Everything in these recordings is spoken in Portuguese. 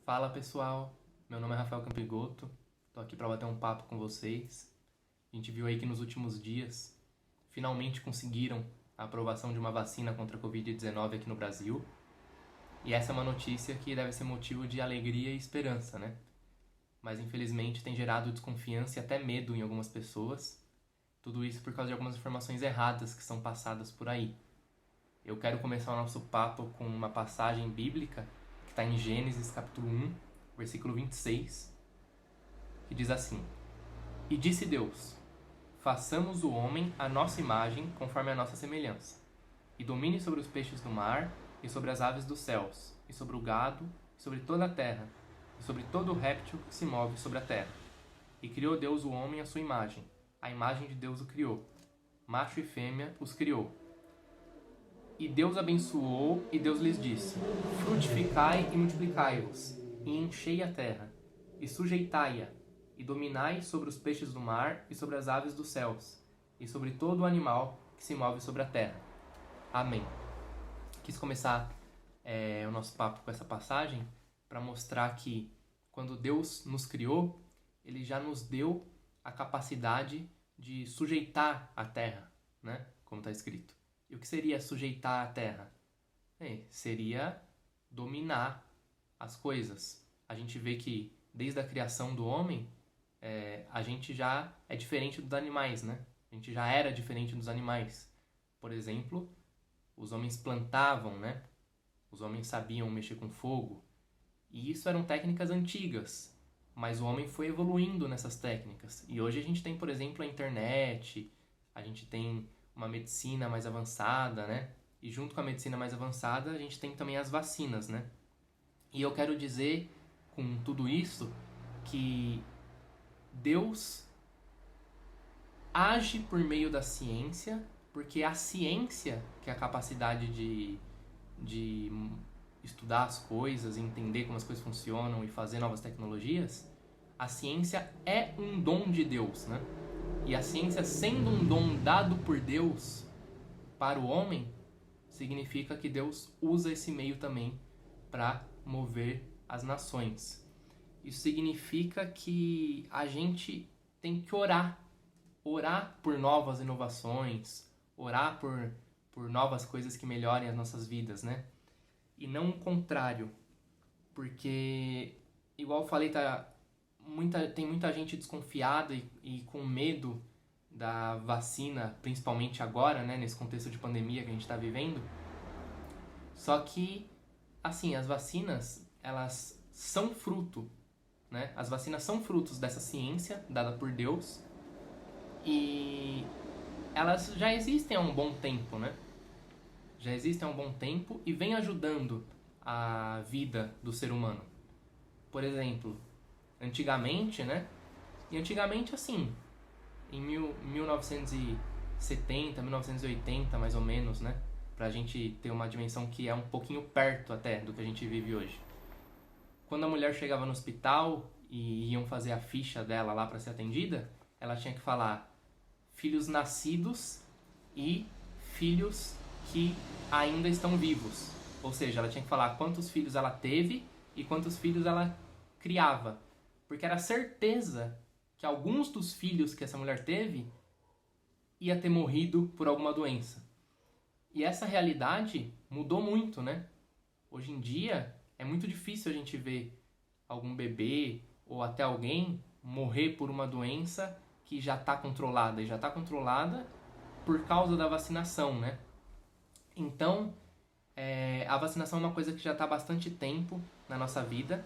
Fala pessoal, meu nome é Rafael Campigoto, tô aqui para bater um papo com vocês. A gente viu aí que nos últimos dias finalmente conseguiram a aprovação de uma vacina contra a Covid-19 aqui no Brasil. E essa é uma notícia que deve ser motivo de alegria e esperança, né? Mas infelizmente tem gerado desconfiança e até medo em algumas pessoas. Tudo isso por causa de algumas informações erradas que são passadas por aí. Eu quero começar o nosso papo com uma passagem bíblica que está em Gênesis capítulo 1, versículo 26, que diz assim: E disse Deus: façamos o homem à nossa imagem, conforme a nossa semelhança, e domine sobre os peixes do mar, e sobre as aves dos céus, e sobre o gado, e sobre toda a terra, e sobre todo o réptil que se move sobre a terra. E criou Deus o homem à sua imagem, a imagem de Deus o criou, macho e fêmea os criou. E Deus abençoou, e Deus lhes disse: frutificai e multiplicai-vos, e enchei a terra, e sujeitai-a, e dominai sobre os peixes do mar, e sobre as aves dos céus, e sobre todo o animal que se move sobre a terra. Amém. Quis começar o nosso papo com essa passagem para mostrar que quando Deus nos criou, Ele já nos deu a capacidade de sujeitar a terra, né? Como está escrito. E o que seria sujeitar a terra? Seria dominar as coisas. A gente vê que desde a criação do homem, a gente já é diferente dos animais, né? A gente já era diferente dos animais. Por exemplo, os homens plantavam, né? Os homens sabiam mexer com fogo. E isso eram técnicas antigas. Mas o homem foi evoluindo nessas técnicas. E hoje a gente tem, por exemplo, a internet, a gente tem uma medicina mais avançada, né? E junto com a medicina mais avançada, a gente tem também as vacinas, né? E eu quero dizer, com tudo isso, que Deus age por meio da ciência, porque a ciência, que é a capacidade de estudar as coisas, entender como as coisas funcionam e fazer novas tecnologias, a ciência é um dom de Deus, né? E a ciência sendo um dom dado por Deus para o homem, significa que Deus usa esse meio também para mover as nações. Isso significa que a gente tem que orar por novas inovações, orar por novas coisas que melhorem as nossas vidas, né? E não o contrário, porque, igual eu falei, tem muita gente desconfiada e com medo da vacina, principalmente agora, né, nesse contexto de pandemia que a gente está vivendo. Só que, assim, as vacinas, elas são fruto, né? As vacinas são frutos dessa ciência dada por Deus e elas já existem há um bom tempo, né? Já existem há um bom tempo e vem ajudando a vida do ser humano. Por exemplo, antigamente, né? E antigamente, assim, em 1970, 1980, mais ou menos, né? Pra gente ter uma dimensão que é um pouquinho perto até do que a gente vive hoje. Quando a mulher chegava no hospital e iam fazer a ficha dela lá para ser atendida, ela tinha que falar filhos nascidos e filhos que ainda estão vivos. Ou seja, ela tinha que falar quantos filhos ela teve e quantos filhos ela criava. Porque era certeza que alguns dos filhos que essa mulher teve ia ter morrido por alguma doença. E essa realidade mudou muito, né? Hoje em dia é muito difícil a gente ver algum bebê ou até alguém morrer por uma doença que já está controlada. E já está controlada por causa da vacinação, né? Então, a vacinação é uma coisa que já está há bastante tempo na nossa vida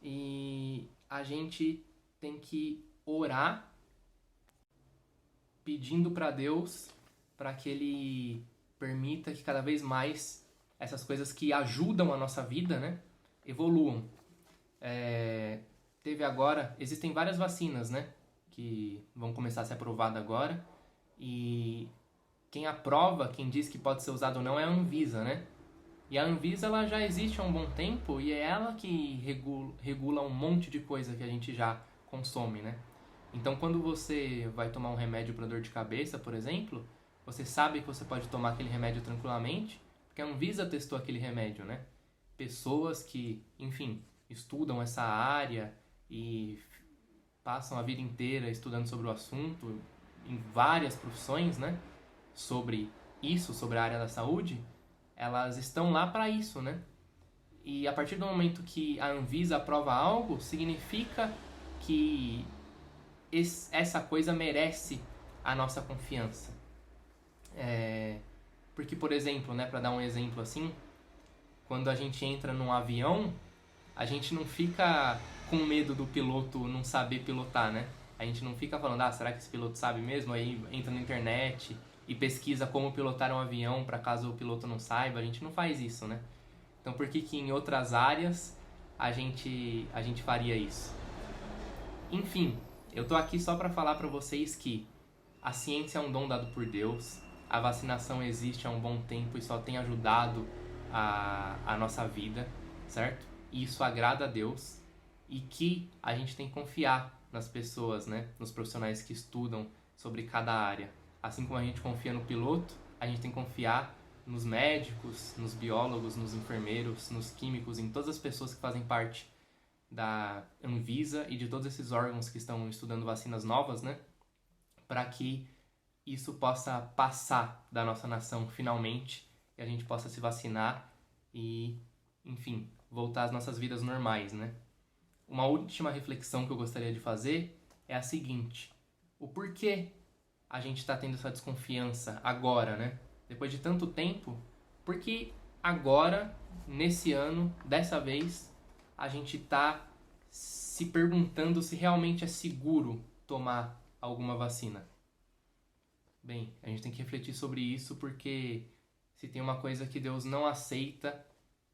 e a gente tem que orar pedindo para Deus para que Ele permita que cada vez mais essas coisas que ajudam a nossa vida, né, evoluam. Existem várias vacinas, né, que vão começar a ser aprovadas agora e quem aprova, quem diz que pode ser usado ou não é a Anvisa, né? E a Anvisa ela já existe há um bom tempo e é ela que regula um monte de coisa que a gente já consome, né? Então, quando você vai tomar um remédio para dor de cabeça, por exemplo, você sabe que você pode tomar aquele remédio tranquilamente, porque a Anvisa testou aquele remédio, né? Pessoas que, enfim, estudam essa área e passam a vida inteira estudando sobre o assunto, em várias profissões, né? Sobre isso, sobre a área da saúde, elas estão lá para isso, né? E a partir do momento que a Anvisa aprova algo, significa que essa coisa merece a nossa confiança. Porque, por exemplo, né, para dar um exemplo assim, quando a gente entra num avião, a gente não fica com medo do piloto não saber pilotar, né? A gente não fica falando, será que esse piloto sabe mesmo? Aí entra na internet e pesquisa como pilotar um avião para caso o piloto não saiba. A gente não faz isso, né? Então por que em outras áreas a gente faria isso? Enfim, eu tô aqui só para falar para vocês que a ciência é um dom dado por Deus, a vacinação existe há um bom tempo e só tem ajudado a nossa vida, certo? E isso agrada a Deus e que a gente tem que confiar nas pessoas, né? Nos profissionais que estudam sobre cada área. Assim como a gente confia no piloto, a gente tem que confiar nos médicos, nos biólogos, nos enfermeiros, nos químicos, em todas as pessoas que fazem parte da Anvisa e de todos esses órgãos que estão estudando vacinas novas, né? Para que isso possa passar da nossa nação finalmente e a gente possa se vacinar e, enfim, voltar às nossas vidas normais, né? Uma última reflexão que eu gostaria de fazer é a seguinte: o porquê a gente está tendo essa desconfiança agora, né? Depois de tanto tempo, por que agora, nesse ano, dessa vez, a gente está se perguntando se realmente é seguro tomar alguma vacina? Bem, a gente tem que refletir sobre isso porque se tem uma coisa que Deus não aceita,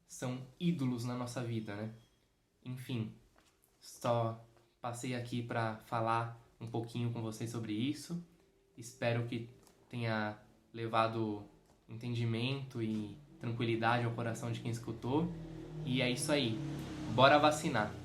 são ídolos na nossa vida, né? Enfim, só passei aqui para falar um pouquinho com vocês sobre isso. Espero que tenha levado entendimento e tranquilidade ao coração de quem escutou. E é isso aí. Bora vacinar!